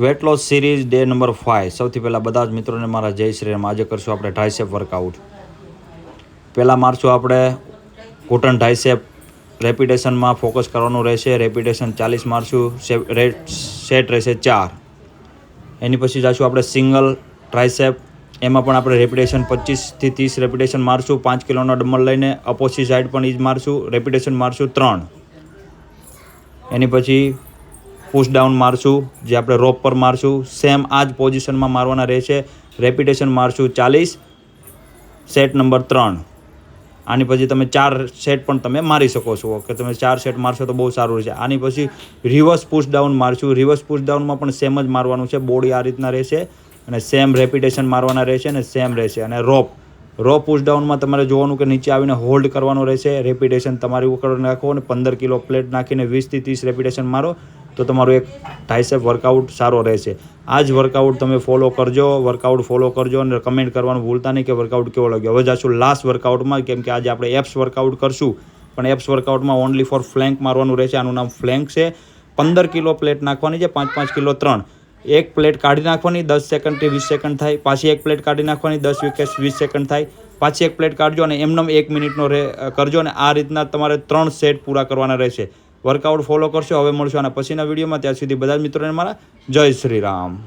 Weight loss series day number 5. સૌથી પહેલાં બધા જ મિત્રોને મારા જય શ્રી રામ. આજે કરશું આપણે ટ્રાઇસેપ વર્કઆઉટ. પહેલાં મારશું આપણે ઘૂંટણ ટ્રાઇસેપ. રેપિટેશનમાં ફોકસ કરવાનું રહેશે. રેપિટેશન 40 મારશું. સેટ રહેશે 4. એની પછી જઈશું આપણે સિંગલ ટ્રાઇસેપ. એમાં પણ આપણે રેપિટેશન 25 થી 30 રેપિટેશન મારશું. 5 કિલોનો ડમ્બલ લઈને અપોઝિટ સાઈડ પણ એ જ મારશું. રેપિટેશન મારશું 3. એની પછી પુશ ડાઉન મારશું, જે આપણે રોપ પર મારશું. સેમ આ જ પોઝિશનમાં મારવાના રહેશે. રેપિટેશન મારશું 40. Set number 3. આની પછી તમે 4 સેટ પણ તમે મારી શકો છો કે તમે 4 સેટ મારશો તો બહુ સારું રહેશે. આની પછી રિવર્સ પુશ ડાઉન મારશું. રિવર્સ પુશ ડાઉનમાં પણ સેમ જ મારવાનું છે. બોડી આ રીતના રહેશે અને સેમ રેપિટેશન મારવાના રહેશે અને સેમ રહેશે. અને રોપ પુશ ડાઉનમાં તમારે જોવાનું કે નીચે આવીને હોલ્ડ કરવાનું રહેશે. રેપિટેશન તમારી ઉપર નાખો અને 15 કિલો પ્લેટ નાખીને 20 થી 30 રેપિટેશન મારો તો તમારું એક ટ્રાઇસેપ વર્કઆઉટ સારો રહેશે. આ જ વર્કઆઉટ તમે ફોલો કરજો અને કમેન્ટ કરવાનું ભૂલતા નહીં કે વર્કઆઉટ કેવો લાગ્યો. હવે જઈશું લાસ્ટ વર્કઆઉટમાં, કેમ કે આજે આપણે એપ્સ વર્કઆઉટ કરશું, પણ એપ્સ વર્કઆઉટમાં ઓનલી ફોર ફ્લેન્ક મારવાનું રહેશે. આનું નામ ફ્લેન્ક છે. 15 કિલો પ્લેટ નાખવાની છે, 5-5 કિલો 3. એક પ્લેટ કાઢી નાખવાની, 10 સેકન્ડથી 20 સેકન્ડ થાય. પાછી એક પ્લેટ કાઢી નાખવાની, 10-20 સેકન્ડ થાય. પાછી એક પ્લેટ કાઢજો અને એમને 1 મિનિટનો કરજો અને આ રીતના તમારે 3 સેટ પૂરા કરવાના રહેશે. વર્કઆઉટ ફોલો કરશો. હવે મળશું આના પછીના વિડીયોમાં. ત્યાં સુધી બધા જ મિત્રોને મારા જય શ્રી રામ.